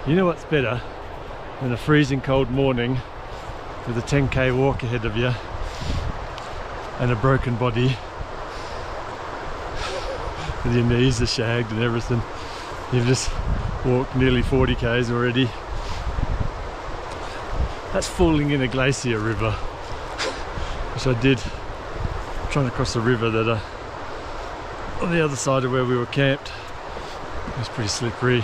You know what's better than a freezing cold morning with a 10k walk ahead of you and a broken body with your knees are shagged and everything. You've just walked nearly 40 k's already. That's falling in a glacier river, which I did trying to cross a river that on the other side of where we were camped. It was pretty slippery.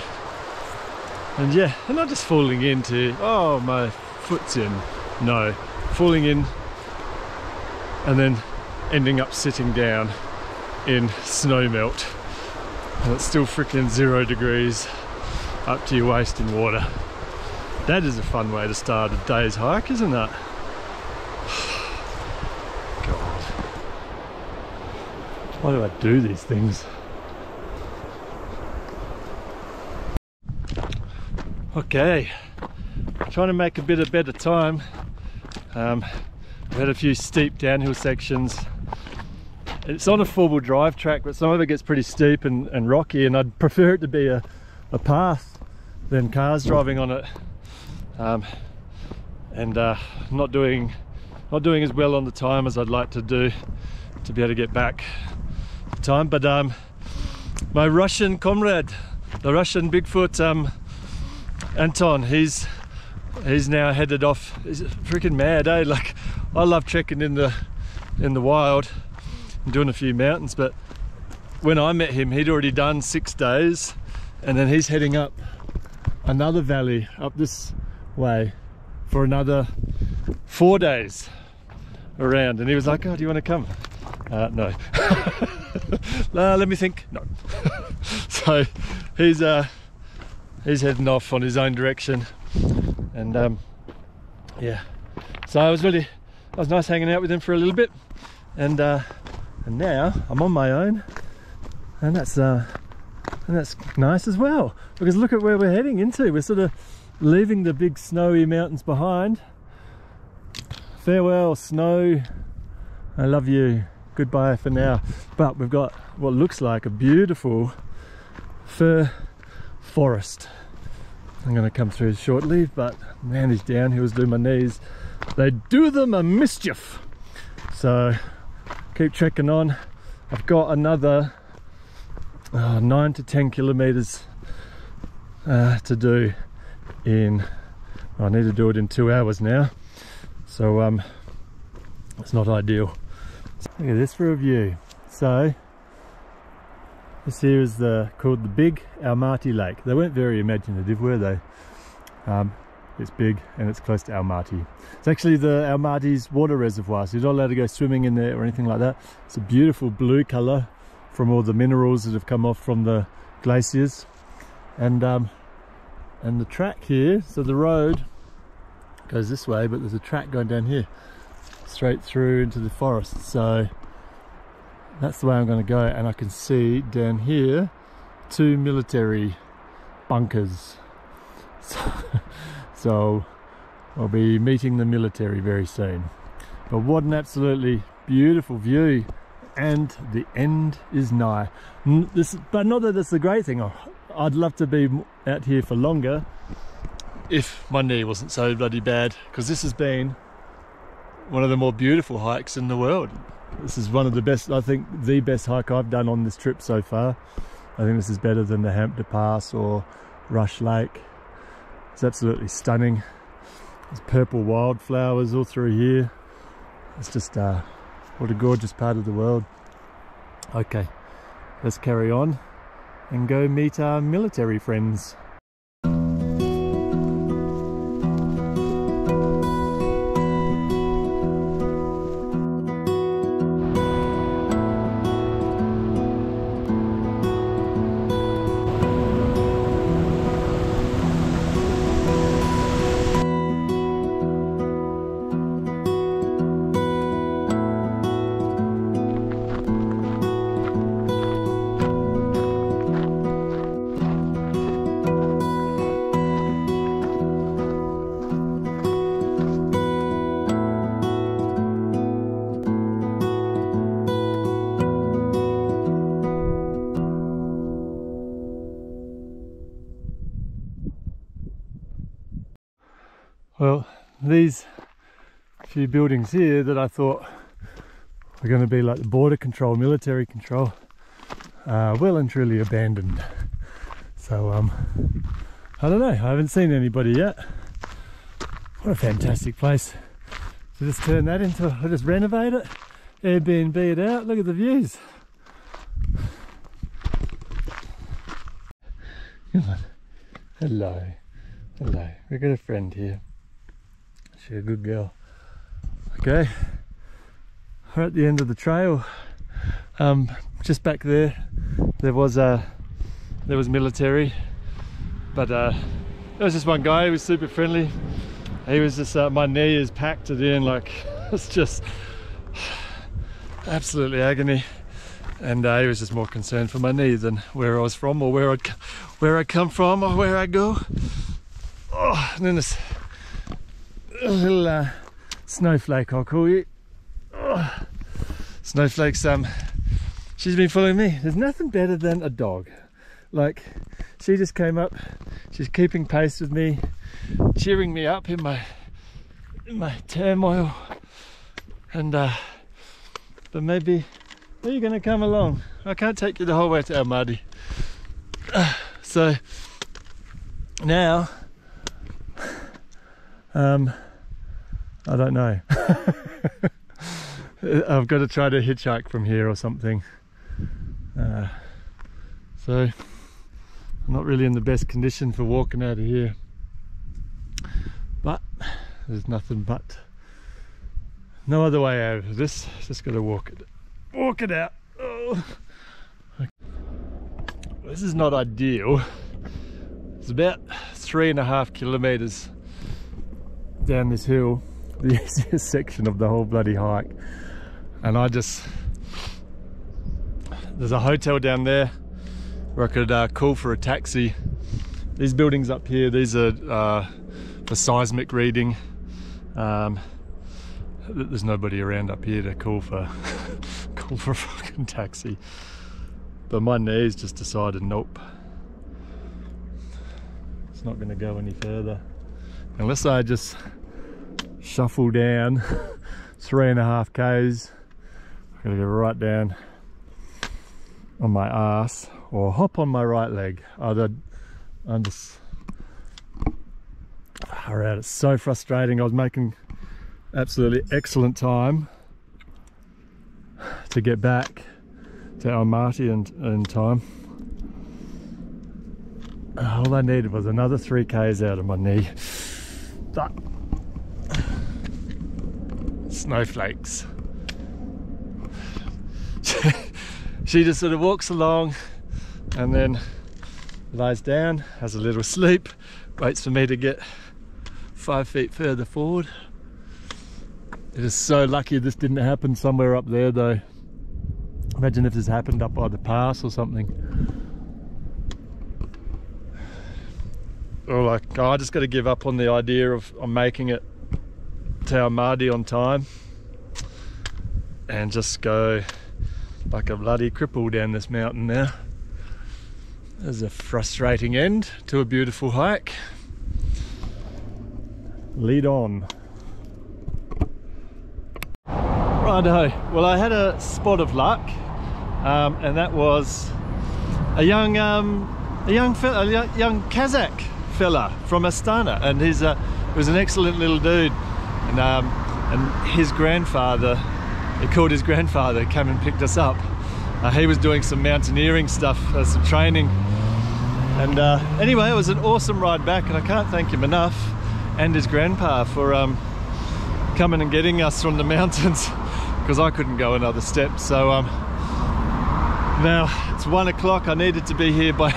And yeah, and not just falling into, oh my foot's in. No, falling in and then ending up sitting down in snow melt. And it's still freaking 0 degrees up to your waist in water. That is a fun way to start a day's hike, isn't it? God. Why do I do these things? Okay, trying to make a bit of better time. We had a few steep downhill sections. It's on a 4-wheel drive track, but some of it gets pretty steep and rocky, and I'd prefer it to be a path than cars driving on it. Not doing as well on the time as I'd like to do to be able to get back the time. But my Russian comrade, the Russian Bigfoot, Anton, he's now headed off. He's freaking mad, eh? Like, I love trekking in the wild and doing a few mountains, but when I met him, he'd already done 6 days, and then he's heading up another valley up this way for another 4 days around. And he was like, oh, do you want to come? No. Let me think. No. So he's heading off on his own direction, and yeah, so it was nice hanging out with him for a little bit, and now I'm on my own, and that's nice as well, because look at where we're heading into. We're sort of leaving the big snowy mountains behind. Farewell snow, I love you, goodbye for now. But we've got what looks like a beautiful fir forest. I'm going to come through shortly, but man, these downhills do my knees. They do them a mischief. So keep trekking on. I've got another 9 to 10 kilometers to do in, I need to do it in 2 hours now, so it's not ideal. Look at this for a view. So this here is called the Big Almaty Lake. They weren't very imaginative, were they? It's big and it's close to Almaty. It's actually the Almaty's water reservoir, so you're not allowed to go swimming in there or anything like that. It's a beautiful blue colour from all the minerals that have come off from the glaciers. And the track here, so the road goes this way, but there's a track going down here straight through into the forest. So that's the way I'm going to go, and I can see down here 2 military bunkers. So I'll be meeting the military very soon. But what an absolutely beautiful view, and the end is nigh. But not that that's the great thing. I'd love to be out here for longer if my knee wasn't so bloody bad, because this has been one of the more beautiful hikes in the world. This is one of the best, I think the best hike I've done on this trip so far. I think this is better than the Hampton Pass or Rush Lake. It's absolutely stunning. There's purple wildflowers all through here. It's just what a gorgeous part of the world. Okay, let's carry on and go meet our military friends. Well, these few buildings here that I thought were going to be like the border control, military control, well and truly abandoned. So I don't know, I haven't seen anybody yet. What a fantastic place to just turn that into, I'll just renovate it, Airbnb it out. Look at the views. Come on. Hello, hello, we've got a friend here. She's a good girl. Okay, we're at the end of the trail. Just back there was military, but there was just one guy who was super friendly. He was just my knee is packed it in, like it's just absolutely agony, and he was just more concerned for my knee than where I was from, or where I come from, or where I go. Oh, and then this little snowflake, I'll call you. Oh, Snowflake's she's been following me. There's nothing better than a dog. Like, she just came up, she's keeping pace with me, cheering me up in my turmoil, and but maybe you're gonna come along. I can't take you the whole way to Almaty. So now I don't know. I've got to try to hitchhike from here or something. So I'm not really in the best condition for walking out of here, but there's nothing but no other way out of this. Just got to walk it out. Oh. Okay. This is not ideal. It's about 3.5 kilometers down this hill, the easiest section of the whole bloody hike, and there's a hotel down there where I could call for a taxi. These buildings up here, these are for seismic reading. There's nobody around up here to call for a fucking taxi, but my knees just decided nope, it's not going to go any further unless I just shuffle down 3.5 k's. I'm gonna go right down on my ass or hop on my right leg. I'm just far out. It's so frustrating. I was making absolutely excellent time to get back to Almaty in time. All I needed was another 3 k's out of my knee. But snowflakes. She just sort of walks along and then lies down, has a little sleep, waits for me to get 5 feet further forward. It is so lucky this didn't happen somewhere up there though. Imagine if this happened up by the pass or something. Or like, oh, I just got to give up on the idea of making it to Almaty on time and just go like a bloody cripple down this mountain now. There's a frustrating end to a beautiful hike. Lead on. Righto, well I had a spot of luck, and that was a young Kazakh fella from Astana, and he was an excellent little dude, and his grandfather, he called his grandfather, came and picked us up. He was doing some mountaineering stuff, some training, and anyway, it was an awesome ride back, and I can't thank him enough, and his grandpa, for coming and getting us from the mountains, because I couldn't go another step. So now it's 1 o'clock, I needed to be here by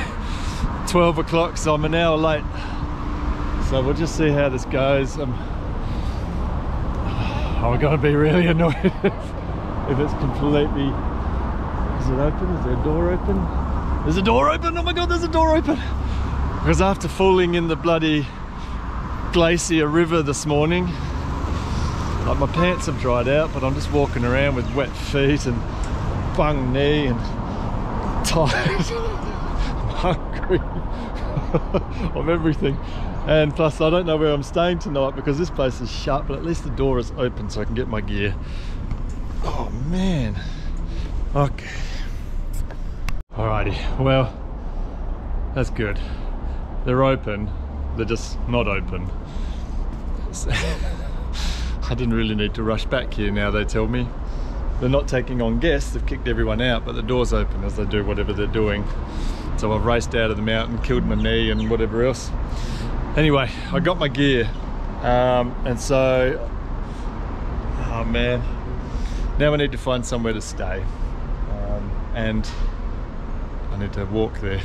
12 o'clock, so I'm an hour late. So we'll just see how this goes. I'm going to be really annoyed if it's completely... Is it open? Is there a door open? There's a door open! Oh my god, there's a door open! Because after falling in the bloody glacier river this morning, like my pants have dried out, but I'm just walking around with wet feet and bung knee and tired. I'm hungry. of everything. And plus I don't know where I'm staying tonight because this place is shut, but at least the door is open so I can get my gear. Oh man. Okay. Alrighty, well, that's good. They're open, they're just not open. So, I didn't really need to rush back here now, they tell me. They're not taking on guests, they've kicked everyone out, but the door's open as they do whatever they're doing. So I've raced out of the mountain, killed my knee and whatever else. Anyway, I got my gear, and so, oh man, now I need to find somewhere to stay, and I need to walk there.